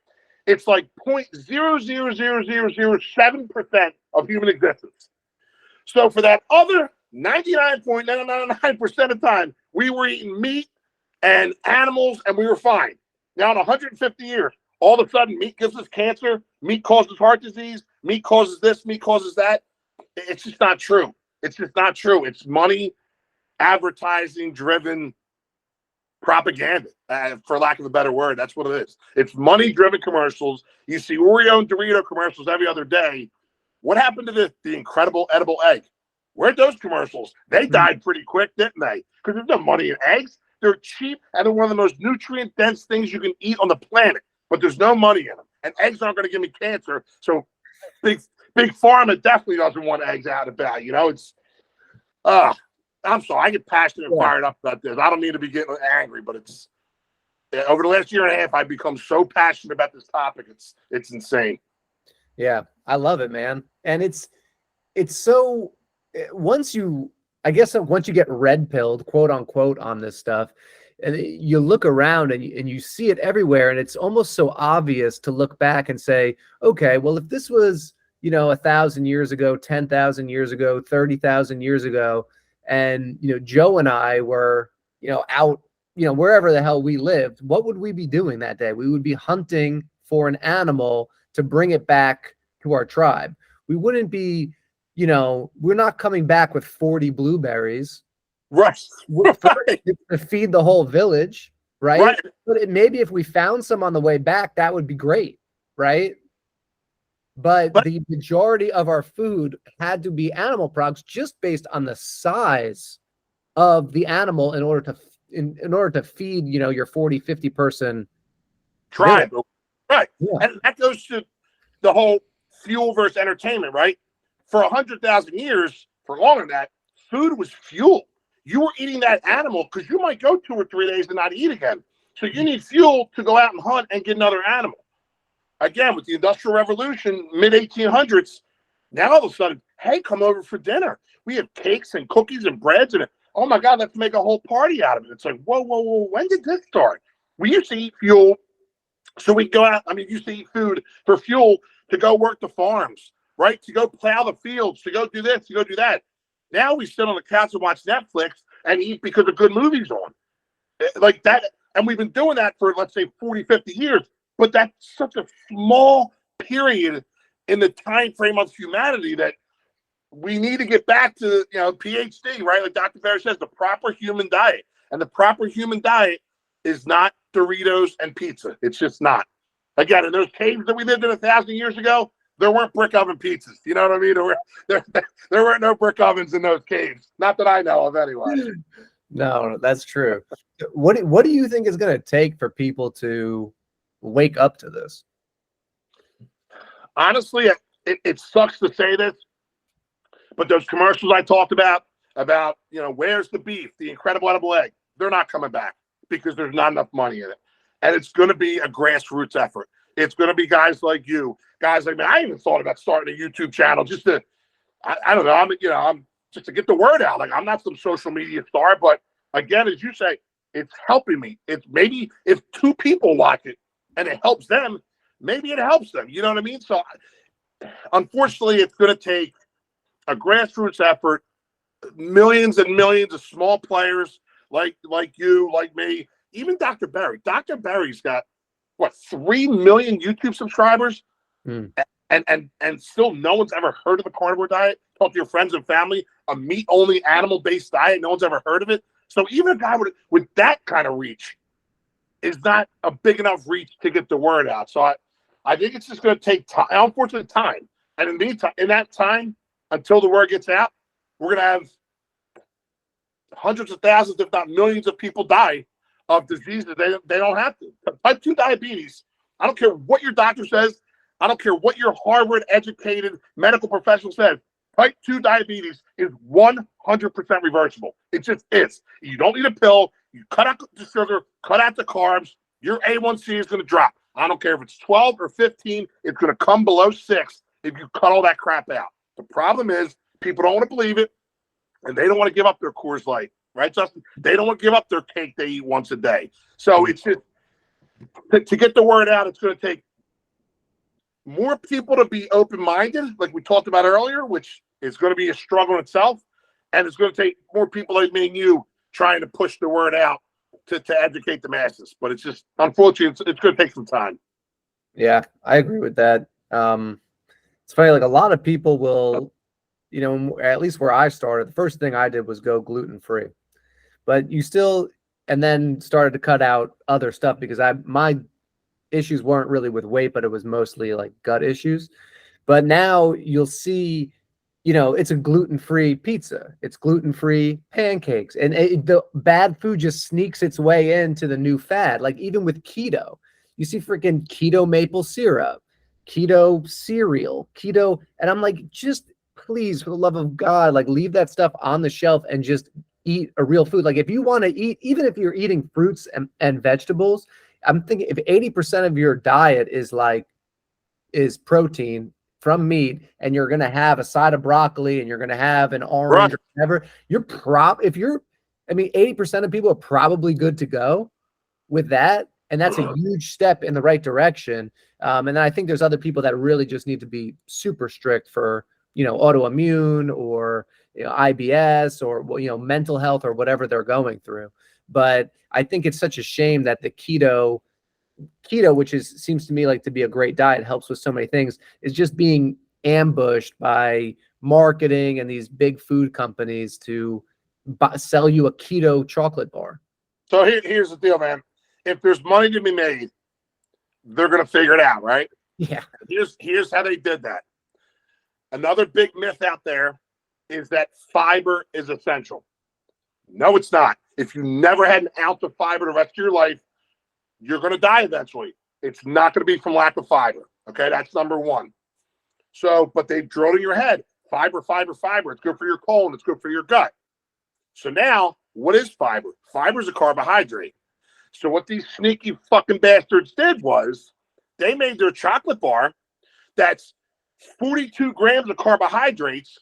Speaker 2: it's like 0.00007% of human existence. So for that other 99.999% of time, we were eating meat and animals, and we were fine. Now in 150 years, all of a sudden, meat gives us cancer, meat causes heart disease, meat causes this, meat causes that. It's just not true. It's just not true. It's money, advertising-driven propaganda, for lack of a better word. That's what it is. It's money-driven commercials. You see Oreo and Dorito commercials every other day. What happened to the incredible edible egg? Where'd those commercials? They died pretty quick, didn't they? Because there's no money in eggs. They're cheap, and they're one of the most nutrient-dense things you can eat on the planet. But there's no money in them. And eggs aren't going to give me cancer. So big pharma definitely doesn't want eggs out of bed. It's I'm sorry, I get passionate and fired up about this. I don't mean to be getting angry, but it's over the last year and a half, I've become so passionate about this topic. It's insane.
Speaker 1: Yeah, I love it, man. And it's so once you get red pilled, quote unquote, on this stuff, and you look around and you see it everywhere, and it's almost so obvious to look back and say, okay, well, if this was 1,000 years ago, 10,000 years ago, 30,000 years ago, and Joe and I were out wherever the hell we lived, what would we be doing that day? We would be hunting for an animal to bring it back to our tribe. We wouldn't be, we're not coming back with 40 blueberries.
Speaker 2: Right.
Speaker 1: To feed the whole village, right? But maybe if we found some on the way back, that would be great, right? But the majority of our food had to be animal products just based on the size of the animal in order to feed, your 40, 50 person
Speaker 2: tribe.
Speaker 1: Village.
Speaker 2: Right.
Speaker 1: Yeah.
Speaker 2: And that goes to the whole fuel versus entertainment, right? For 100,000 years, for longer than that, food was fuel. You were eating that animal because you might go 2 or 3 days and not eat again. So you need fuel to go out and hunt and get another animal. Again, with the Industrial Revolution, mid-1800s, now all of a sudden, hey, come over for dinner. We have cakes and cookies and breads, and oh my God, let's make a whole party out of it. It's like, whoa, when did this start? We used to eat fuel, so we go out. I mean, you used to eat food for fuel to go work the farms, right? To go plow the fields, to go do this, to go do that. Now we sit on the couch and watch Netflix and eat because a good movie's on. Like that. And we've been doing that for, let's say, 40, 50 years. But that's such a small period in the time frame of humanity that we need to get back to, PhD, right? Like Dr. Ferris says, the proper human diet. And the proper human diet is not Doritos and pizza. It's just not. Again, in those caves that we lived in 1,000 years ago, there weren't brick oven pizzas. You know what I mean? There weren't no brick ovens in those caves. Not that I know of, anyway.
Speaker 1: No, that's true. What do you think is going to take for people to wake up to this?
Speaker 2: Honestly, it sucks to say this, but those commercials I talked about, where's the beef, the incredible edible egg, they're not coming back because there's not enough money in it. And it's going to be a grassroots effort. It's going to be guys like you, guys like me. I even thought about starting a YouTube channel just to, I don't know, I'm just to get the word out. Like, I'm not some social media star, but again, as you say, it's helping me. It's maybe if 2 people watch it and it helps them, maybe it helps them. You know what I mean? So unfortunately, it's going to take a grassroots effort, millions and millions of small players like you, like me, even Dr. Berry. Dr. Berry's got, 3 million YouTube subscribers? And still no one's ever heard of the carnivore diet. Talk to your friends and family, a meat-only animal-based diet. No one's ever heard of it. So even a guy with that kind of reach is not a big enough reach to get the word out. So I think it's just going to take time, unfortunately, time. And in the meantime, in that time, until the word gets out, we're going to have hundreds of thousands, if not millions of people die of diseases they don't have to. Type 2 diabetes, I don't care what your doctor says. I don't care what your Harvard-educated medical professional says. Type 2 diabetes is 100% reversible. It just is. You don't need a pill. You cut out the sugar, cut out the carbs. Your A1C is going to drop. I don't care if it's 12 or 15. It's going to come below 6 if you cut all that crap out. The problem is people don't want to believe it, and they don't want to give up their Coors Light. Right, Justin? They don't want to give up their cake they eat once a day. So it's just, to get the word out, it's going to take more people to be open-minded, like we talked about earlier, which is going to be a struggle in itself. And it's going to take more people like me and you trying to push the word out to educate the masses. But it's just, unfortunately, it's going to take some time.
Speaker 1: Yeah, I agree with that. It's funny, like a lot of people will, at least where I started, the first thing I did was go gluten-free. But you still, and then started to cut out other stuff because my issues weren't really with weight, but it was mostly like gut issues. But now you'll see, it's a gluten-free pizza. It's gluten-free pancakes. And the bad food just sneaks its way into the new fad. Like even with keto, you see freaking keto maple syrup, keto cereal, keto. And I'm like, just please, for the love of God, like leave that stuff on the shelf and just eat a real food. Like if you want to eat, even if you're eating fruits and vegetables, I'm thinking if 80% of your diet is protein from meat, and you're going to have a side of broccoli and you're going to have an orange or whatever, 80% of people are probably good to go with that. And that's a huge step in the right direction. And then I think there's other people that really just need to be super strict for, autoimmune or IBS or, mental health or whatever they're going through. But I think it's such a shame that the keto, which seems to me like to be a great diet, helps with so many things, is just being ambushed by marketing and these big food companies to sell you a keto chocolate bar.
Speaker 2: So here's the deal, man. If there's money to be made, they're going to figure it out, right?
Speaker 1: Yeah.
Speaker 2: Here's how they did that. Another big myth out there is that fiber is essential. No, it's not. If you never had an ounce of fiber the rest of your life, you're going to die eventually. It's not going to be from lack of fiber. Okay, that's number one. So, but they drilled in your head, fiber, fiber, fiber. It's good for your colon. It's good for your gut. So now, what is fiber? Fiber is a carbohydrate. So what these sneaky fucking bastards did was they made their chocolate bar that's 42 grams of carbohydrates,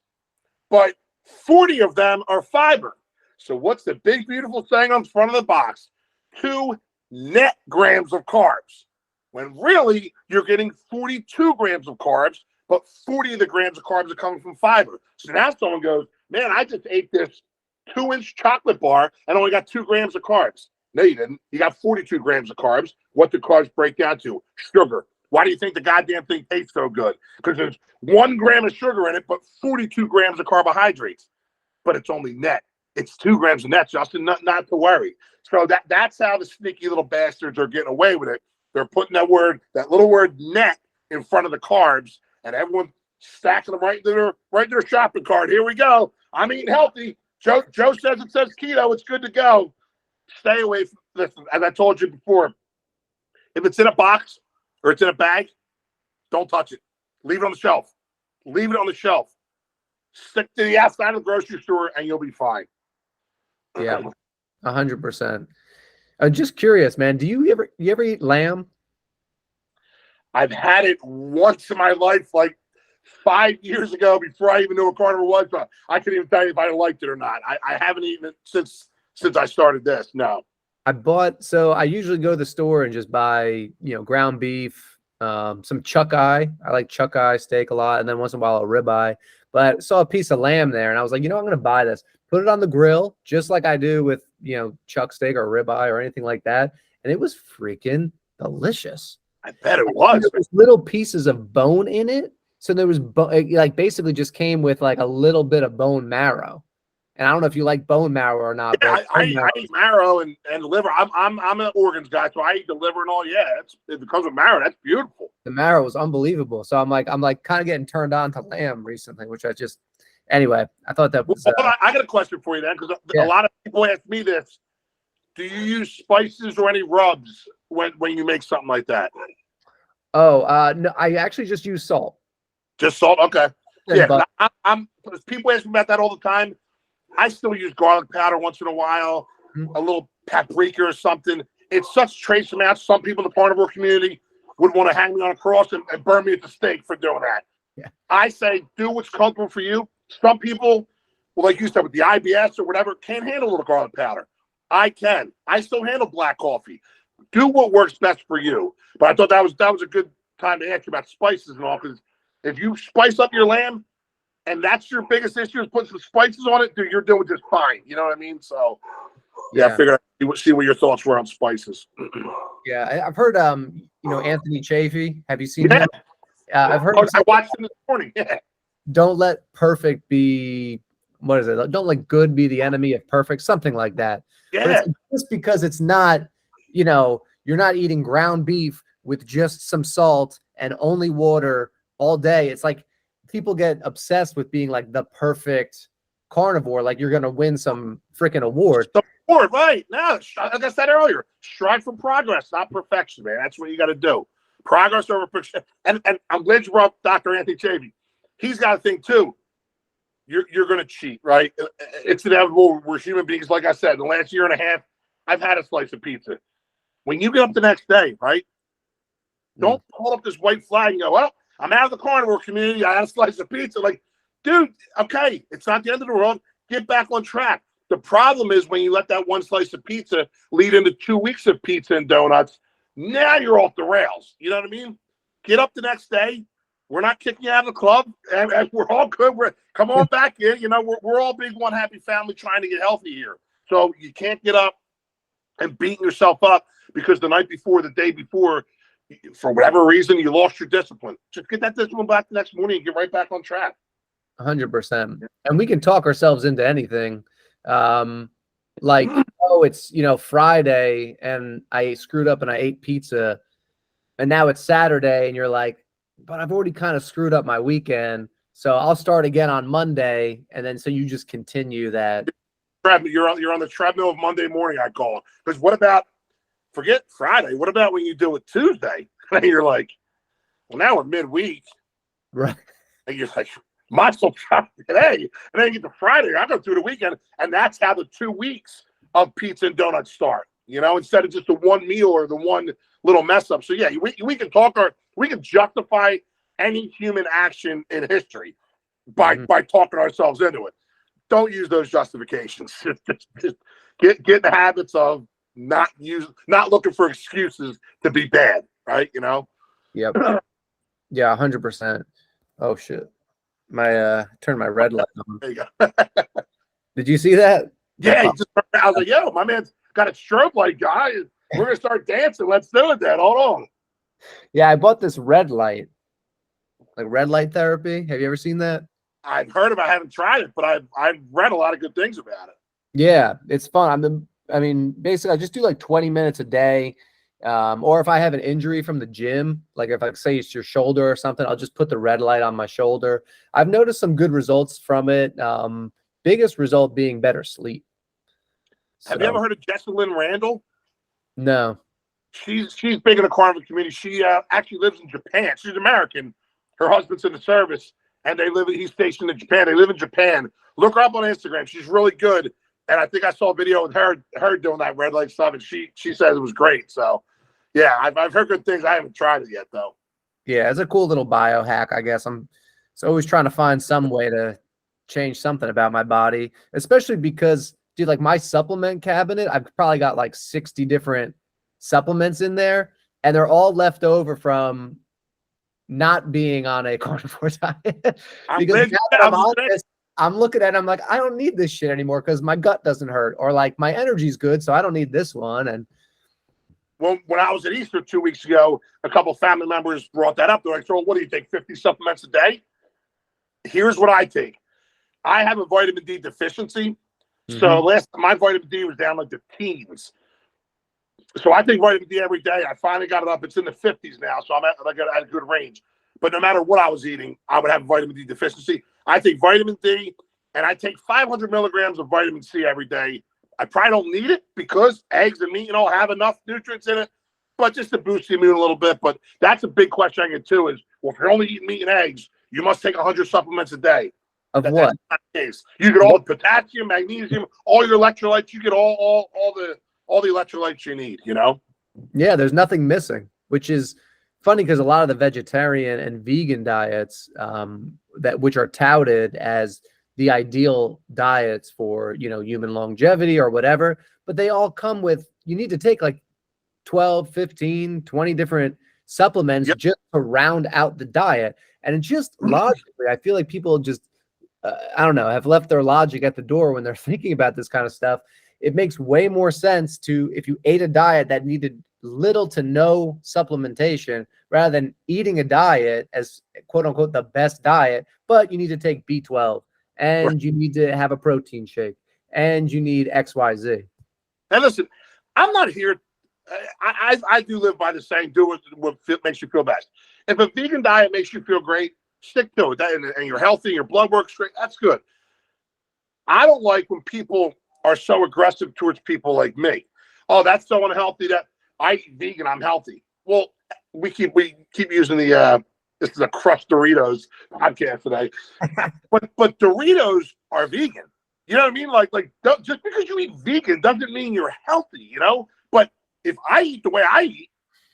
Speaker 2: but 40 of them are fiber. So what's the big, beautiful thing on the front of the box? 2 net grams of carbs. When really, you're getting 42 grams of carbs, but 40 of the grams of carbs are coming from fiber. So now someone goes, man, I just ate this 2-inch chocolate bar and only got 2 grams of carbs. No, you didn't. You got 42 grams of carbs. What do carbs break down to? Sugar, Why do you think the goddamn thing tastes so good? Because there's 1 gram of sugar in it, but 42 grams of carbohydrates. But it's only net. It's 2 grams of net, Justin, not to worry. So that's how the sneaky little bastards are getting away with it. They're putting that little word net in front of the carbs, and everyone stacking them right to their shopping cart. Here we go. I'm eating healthy. Joe says it says keto. It's good to go. Stay away from this. As I told you before, if it's in a box or it's in a bag, don't touch it. Leave it on the shelf. Leave it on the shelf. Stick to the outside of the grocery store, and you'll be fine.
Speaker 1: Yeah, 100%. I'm just curious, man. Do you ever eat lamb?
Speaker 2: I've had it once in my life, like 5 years ago, before I even knew what carnivore was. But I couldn't even tell you if I liked it or not. I haven't eaten it since I started this. No.
Speaker 1: So I usually go to the store and just buy, ground beef, some chuck eye. I like chuck eye steak a lot, and then once in a while a ribeye. But I saw a piece of lamb there, and I was like, I'm going to buy this. Put it on the grill, just like I do with, chuck steak or ribeye or anything like that. And it was freaking delicious.
Speaker 2: I bet it was.
Speaker 1: There was little pieces of bone in it. So there was, basically just came with like a little bit of bone marrow. And I don't know if you like bone marrow or not.
Speaker 2: Yeah,
Speaker 1: but
Speaker 2: I eat marrow and liver. I'm an organs guy, so I eat the liver and all. Yeah, if it comes with marrow, that's beautiful.
Speaker 1: The marrow was unbelievable. So I'm like kind of getting turned on to lamb recently, which anyway, I thought that was.
Speaker 2: I got a question for you then, because a lot of people ask me this. Do you use spices or any rubs when you make something like that?
Speaker 1: Oh, no, I actually just use salt.
Speaker 2: Just salt? Okay.
Speaker 1: Yeah,
Speaker 2: I'm people ask me about that all the time. I still use garlic powder once in a while, a little paprika or something. It's such trace amounts. Some people in the carnivore community would want to hang me on a cross and burn me at the stake for doing that.
Speaker 1: Yeah.
Speaker 2: I say do what's comfortable for you. Some people, well, like you said, with the IBS or whatever, can't handle a little garlic powder. I can. I still handle black coffee. Do what works best for you. But I thought that was a good time to ask you about spices and all, because if you spice up your lamb, and that's your biggest issue is putting some spices on it, dude, you're doing just fine. You know what I mean? So, yeah. I figured I'd see what your thoughts were on spices.
Speaker 1: Yeah, I've heard, Anthony Chafee. Have you seen him? I've heard.
Speaker 2: I watched him this morning. Yeah.
Speaker 1: Don't let perfect be, what is it? Don't let good be the enemy of perfect, something like that.
Speaker 2: Yeah.
Speaker 1: But it's just because it's not, you're not eating ground beef with just some salt and only water all day. It's like, people get obsessed with being like the perfect carnivore, like you're going to win some freaking award.
Speaker 2: Right. No, like I said earlier, strive for progress, not perfection, man. That's what you got to do. Progress over perfection. And I'm glad you brought up Dr. Anthony Chafee. He's got to think too. You're going to cheat, right? It's inevitable. We're human beings. Like I said, the last year and a half, I've had a slice of pizza. When you get up the next day, right? Don't hold up this white flag and go, well, I'm out of the carnivore community. I had a slice of pizza. Like, dude, okay, it's not the end of the world. Get back on track. The problem is when you let that one slice of pizza lead into 2 weeks of pizza and donuts, now you're off the rails. You know what I mean? Get up the next day. We're not kicking you out of the club, and we're all good. Come on back in. We're all big one happy family trying to get healthy here. So you can't get up and beating yourself up because the night before, the day before, for whatever reason, you lost your discipline. Just get that discipline back the next morning and get right back on track.
Speaker 1: 100%. And we can talk ourselves into anything. It's, Friday and I screwed up and I ate pizza, and now it's Saturday and you're like, but I've already kind of screwed up my weekend. So I'll start again on Monday. And then, so you just continue that.
Speaker 2: You're on the treadmill of Monday morning, I call it. Because forget Friday. What about when you do it Tuesday? And you're like, well, now we're midweek.
Speaker 1: Right.
Speaker 2: And you're like, might as well try today. And then you get to Friday. I go through the weekend. And that's how the 2 weeks of pizza and donuts start, instead of just the one meal or the one little mess up. So, yeah, we can we can justify any human action in history by talking ourselves into it. Don't use those justifications. Just get in the habits of not looking for excuses to be bad, right?
Speaker 1: Yep. Yeah, 100%. Oh shit. Turned my red light on.
Speaker 2: There you go.
Speaker 1: Did you see that?
Speaker 2: Yeah, I was like, yo, my man's got a strobe light, guy. We're gonna start dancing. Let's do it then. Hold on.
Speaker 1: Yeah, I bought this red light, like red light therapy. Have you ever seen that?
Speaker 2: I've heard about it, I haven't tried it, but I've read a lot of good things about it.
Speaker 1: Yeah, it's fun. I mean, basically, I just do like 20 minutes a day. Or if I have an injury from the gym, like if I say it's your shoulder or something, I'll just put the red light on my shoulder. I've noticed some good results from it. Biggest result being better sleep.
Speaker 2: Have you ever
Speaker 1: So
Speaker 2: heard of Jessalyn Randall?
Speaker 1: no.
Speaker 2: She's big in the carnivore community. She actually lives in Japan. She's American. Her husband's in the service, and he's stationed in Japan. They live in Japan. Look her up on Instagram. She's really good. And I think I saw a video with her doing that red light stuff, and she says it was great. So, yeah, I've heard good things. I haven't tried it yet, though.
Speaker 1: Yeah, it's a cool little biohack, I guess. I'm always trying to find some way to change something about my body, especially because, dude, like my supplement cabinet, I've probably got like 60 different supplements in there, and they're all left over from not being on a carnivore diet. Because now that I'm on this, I'm looking at it, I'm like, I don't need this shit anymore because my gut doesn't hurt, or like my energy's good, so I don't need this one. And
Speaker 2: when I was at Easter 2 weeks ago, a couple family members brought that up. They're like, "So what do you take, 50 supplements a day?" Here's what I take. I have a vitamin D deficiency. So last time my vitamin D was down like the teens. So I take vitamin D every day. I finally got it up. It's in the 50s now, so I'm at a good range. But no matter what I was eating, I would have vitamin D deficiency. I take vitamin D, and I take 500 milligrams of vitamin C every day. I probably don't need it because eggs and meat and all have enough nutrients in it, but just to boost the immune a little bit. But that's a big question I get too is, well, if you're only eating meat and eggs, you must take 100 supplements a day.
Speaker 1: What?
Speaker 2: That's not the case. You get all the potassium, magnesium, all your electrolytes. You get all the electrolytes you need, you know?
Speaker 1: Yeah, there's nothing missing, which is funny because a lot of the vegetarian and vegan diets which are touted as the ideal diets for, human longevity or whatever, but they all come with, you need to take like 12, 15, 20 different supplements just to round out the diet. And it's just logically, I feel like people just, I don't know, have left their logic at the door when they're thinking about this kind of stuff. It makes way more sense if you ate a diet that needed little to no supplementation rather than eating a diet as quote unquote the best diet, but you need to take B12 and you need to have a protein shake and you need XYZ.
Speaker 2: And listen, I'm not here. I do live by the saying, do what makes you feel best. If a vegan diet makes you feel great, stick to it. And you're healthy, your blood works great. That's good. I don't like when people are so aggressive towards people like me. Oh, that's so unhealthy that I eat vegan, I'm healthy. Well, we keep using this is a crushed Doritos podcast today. but Doritos are vegan. You know what I mean? Like just because you eat vegan doesn't mean you're healthy, you know? But if I eat the way I eat,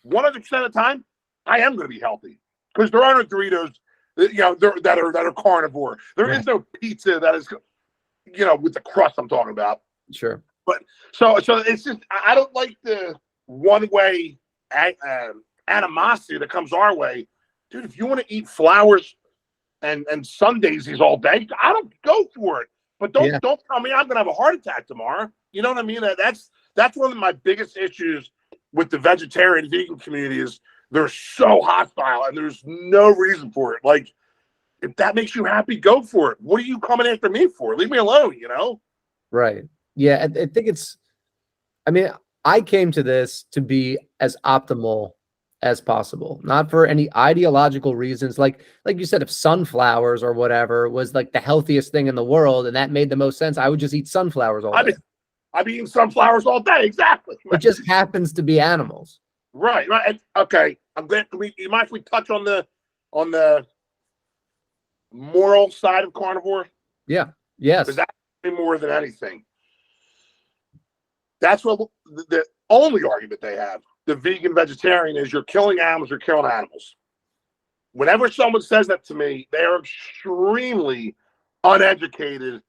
Speaker 2: 100% of the time, I am going to be healthy. Because there aren't Doritos, that are carnivore. There is no pizza that is, with the crust I'm talking about.
Speaker 1: Sure.
Speaker 2: But so it's just, I don't like the one-way animosity that comes our way. Dude, if you want to eat flowers and sun daisies all day, I don't go for it. But don't tell me I'm going to have a heart attack tomorrow. You know what I mean? That's one of my biggest issues with the vegetarian vegan community is they're so hostile and there's no reason for it. Like, if that makes you happy, go for it. What are you coming after me for? Leave me alone,
Speaker 1: Right. Yeah, I think I came to this to be as optimal as possible, not for any ideological reasons. Like you said, if sunflowers or whatever was like the healthiest thing in the world and that made the most sense, I would just eat sunflowers all day.
Speaker 2: I've been eating sunflowers all day. Exactly.
Speaker 1: It just happens to be animals.
Speaker 2: Right. And, okay. I'm glad. You mind if we touch on the moral side of carnivore?
Speaker 1: Yeah. Yes.
Speaker 2: Because that's more than anything. That's what the only argument they have. The vegan vegetarian is you're killing animals. You're killing animals. Whenever someone says that to me, they are extremely uneducated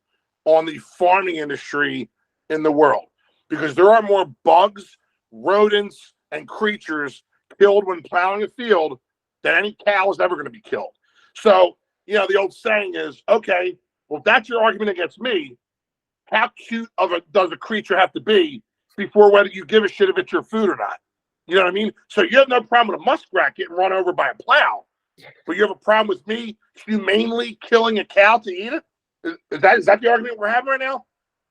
Speaker 2: on the farming industry in the world, because there are more bugs, rodents, and creatures killed when plowing a field than any cow is ever going to be killed. So, the old saying is, okay, well, if that's your argument against me, how cute does a creature have to be before whether you give a shit if it's your food or not? You know what I mean? So you have no problem with a muskrat getting run over by a plow, but you have a problem with me humanely killing a cow to eat it? Is that the argument we're having right now?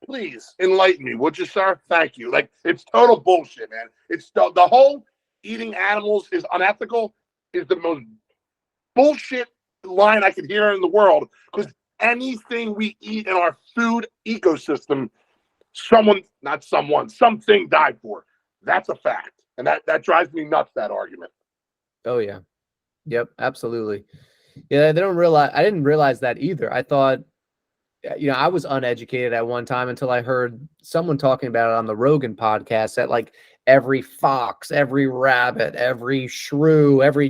Speaker 2: Please enlighten me, would you, sir? Thank you. Like, it's total bullshit, man. It's the whole eating animals is unethical is the most bullshit line I could hear in the world, because anything we eat in our food ecosystem, something died for. That's a fact. And that drives me nuts, that argument.
Speaker 1: Oh yeah. Yep, absolutely. Yeah, I didn't realize that either. I thought, I was uneducated at one time until I heard someone talking about it on the Rogan podcast, that like every fox, every rabbit, every shrew, every,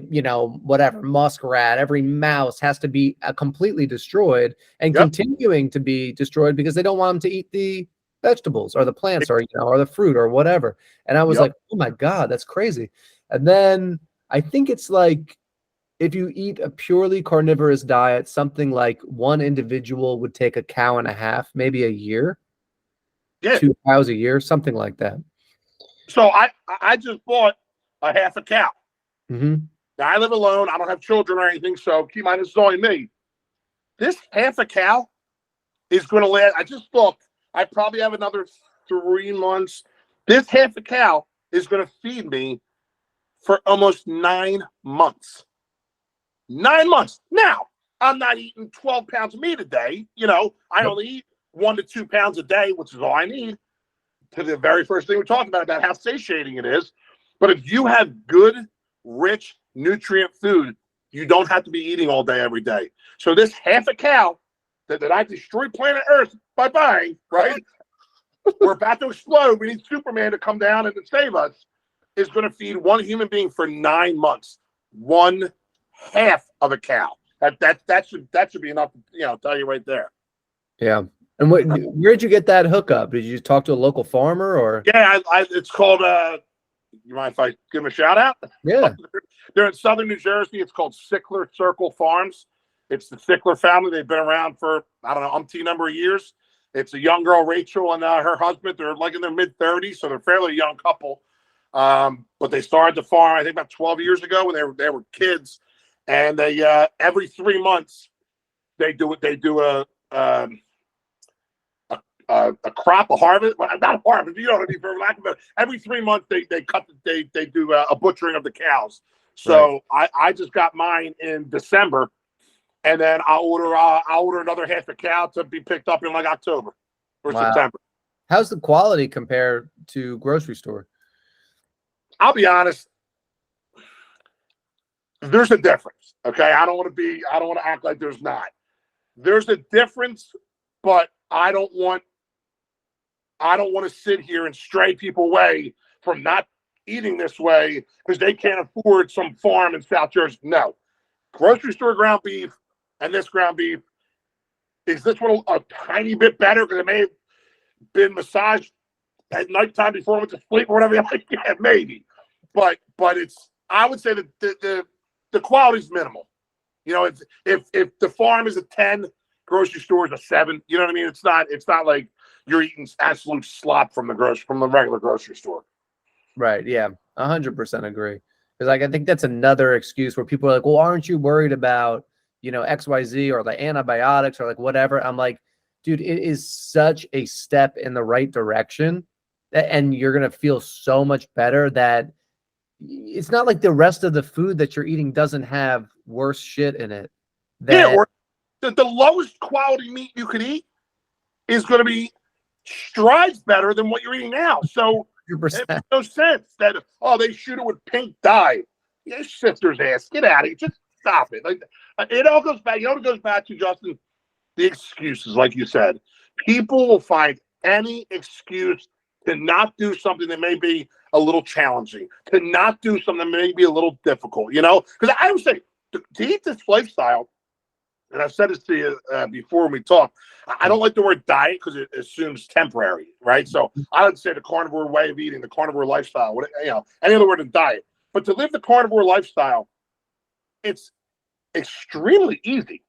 Speaker 1: whatever, muskrat, every mouse has to be completely destroyed and continuing to be destroyed because they don't want them to eat the vegetables or the plants or, or the fruit or whatever. And I was like, oh my God, that's crazy. And then I think it's like, if you eat a purely carnivorous diet, something like one individual would take a cow and a half, maybe a year, 2 cows a year, something like that.
Speaker 2: So I just bought a half a cow.
Speaker 1: Mm-hmm.
Speaker 2: Now, I live alone. I don't have children or anything, so keep in mind, this is only me. This half a cow is going to last. I just looked. I probably have another 3 months. This half a cow is going to feed me for almost 9 months. 9 months. Now, I'm not eating 12 pounds of meat a day. I only eat 1 to 2 pounds a day, which is all I need. To the very first thing we're talking about how satiating it is. But if you have good, rich, nutrient food, you don't have to be eating all day, every day. So this half a cow that I destroyed planet Earth by buying, right? We're about to explode. We need Superman to come down and to save us. Is going to feed one human being for 9 months. 1/2 of a cow. That should be enough to tell you right there.
Speaker 1: Yeah. And where did you get that hookup? Did you talk to a local farmer or?
Speaker 2: Yeah, it's called. You mind if I give them a shout out?
Speaker 1: Yeah.
Speaker 2: They're in southern New Jersey. It's called Sickler Circle Farms. It's the Sickler family. They've been around for, I don't know, umpteen number of years. It's a young girl, Rachel, and her husband. They're like in their mid-30s, so they're a fairly young couple. But they started the farm, I think, about 12 years ago when they were kids. And they every 3 months they do a crop, a harvest. Well, not a harvest, you know what I mean, for lack of every 3 months they do a butchering of the cows. So right. I just got mine in December, and then I'll order another half a cow to be picked up in like October or September.
Speaker 1: How's the quality compared to grocery store?
Speaker 2: I'll be honest. There's a difference. Okay. I don't want to act like there's not. There's a difference, but I don't want to sit here and stray people away from not eating this way because they can't afford some farm in South Jersey. No. Grocery store ground beef and this ground beef, is this one a tiny bit better because it may have been massaged at nighttime before I went to sleep or whatever? Like, yeah, maybe. But I would say that the quality's minimal. If the farm is a 10, grocery store is a 7. You know what I mean? It's not like you're eating absolute slop from the regular grocery store.
Speaker 1: Right. Yeah. 100% agree. Because I think that's another excuse where people are like, well, aren't you worried about, XYZ or the antibiotics or like whatever? I'm like, dude, it is such a step in the right direction and you're going to feel so much better that it's not like the rest of the food that you're eating doesn't have worse shit in it.
Speaker 2: Or the lowest quality meat you could eat is going to be strides better than what you're eating now. So
Speaker 1: 100%.
Speaker 2: it makes no sense that, they shoot it with pink dye. Yeah, sister's ass. Get out of here. Just stop it. Like, it all goes back. It goes back to, Justin, the excuses, like you said. People will find any excuse to not do something that may be a little challenging, to not do something that may be a little difficult, Because I would say, to eat this lifestyle, and I've said this to you before when we talk, I don't like the word diet because it assumes temporary, right? So I would say the carnivore way of eating, the carnivore lifestyle, any other word than diet. But to live the carnivore lifestyle, it's extremely easy.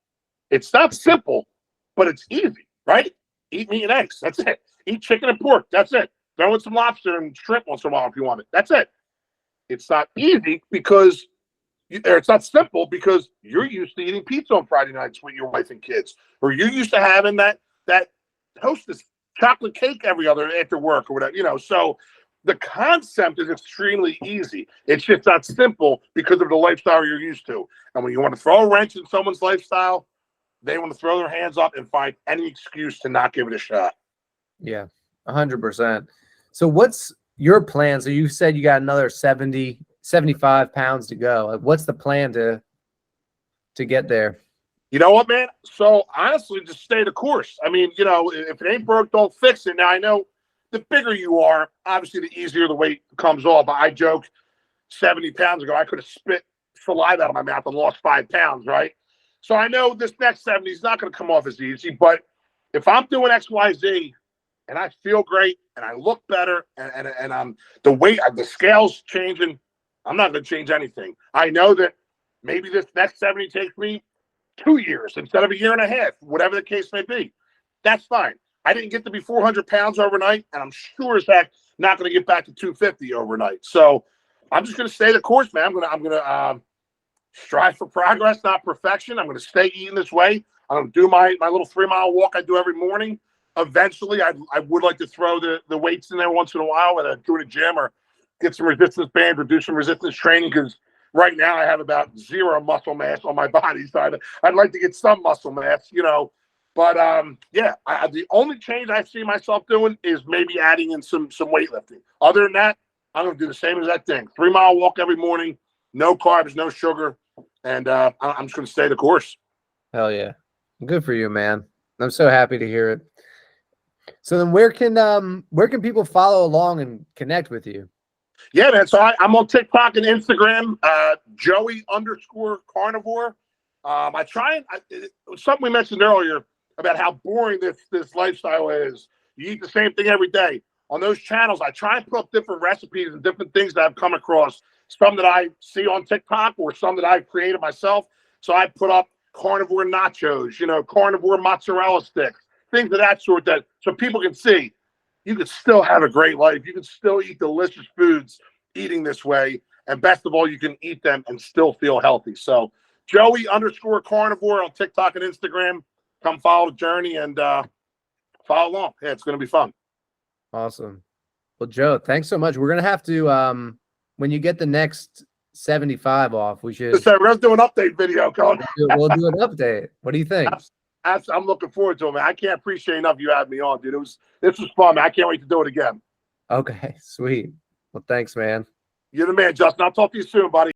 Speaker 2: It's not simple, but it's easy, right? Eat meat and eggs. That's it. Eat chicken and pork. That's it. Throw in some lobster and shrimp once in a while if you want it. That's it. It's not easy because or it's not simple because you're used to eating pizza on Friday nights with your wife and kids, or you're used to having that Hostess chocolate cake every other after work or whatever, So the concept is extremely easy. It's just not simple because of the lifestyle you're used to. And when you want to throw a wrench in someone's lifestyle, they want to throw their hands up and find any excuse to not give it a shot.
Speaker 1: Yeah, 100%. So what's your plan? So you said you got another 75 pounds to go. Like, what's the plan to get there?
Speaker 2: You know what, man? So honestly, just stay the course. I mean, if it ain't broke, don't fix it. Now, I know the bigger you are, obviously the easier the weight comes off. I joked 70 pounds ago, I could have spit saliva out of my mouth and lost 5 pounds, right? So I know this next 70 is not going to come off as easy, but if I'm doing X, Y, Z and I feel great and I look better and I'm the scale's changing, I'm not going to change anything. I know that maybe this next 70 takes me 2 years instead of a year and a half, whatever the case may be. That's fine. I didn't get to be 400 pounds overnight, and I'm sure as heck not going to get back to 250 overnight. So I'm just going to stay the course, man. I'm going to strive for progress, not perfection. I'm going to stay eating this way. I'm going to do my little 3-mile walk I do every morning. Eventually, I would like to throw the weights in there once in a while, whether I'm doing a gym or get some resistance bands or do some resistance training, because right now I have about 0 muscle mass on my body. So I'd like to get some muscle mass, But yeah, the only change I see myself doing is maybe adding in some weightlifting. Other than that, I'm going to do the same as that thing. 3-mile walk every morning, no carbs, no sugar, and I'm just going to stay the course.
Speaker 1: Hell yeah. Good for you, man. I'm so happy to hear it. So then where can people follow along and connect with you?
Speaker 2: Yeah, man. So I'm on TikTok and Instagram, Joey_Carnivore. I try something we mentioned earlier about how boring this lifestyle is. You eat the same thing every day. On those channels, I try and put up different recipes and different things that I've come across. Some that I see on TikTok or some that I've created myself. So I put up carnivore nachos, carnivore mozzarella sticks, things of that sort, so people can see you can still have a great life. You can still eat delicious foods eating this way. And best of all, you can eat them and still feel healthy. So Joey_Carnivore on TikTok and Instagram. Come follow the journey and follow along. Yeah, it's going to be fun.
Speaker 1: Awesome. Well, Joe, thanks so much. We're going to have to, when you get the next 75 off, we should.
Speaker 2: So we're going to do an update video, Colin.
Speaker 1: We'll do an update. What do you think?
Speaker 2: I'm looking forward to it, man. I can't appreciate enough you had me on, dude. This was fun, man. I can't wait to do it again.
Speaker 1: Okay, sweet. Well, thanks, man.
Speaker 2: You're the man, Justin. I'll talk to you soon, buddy.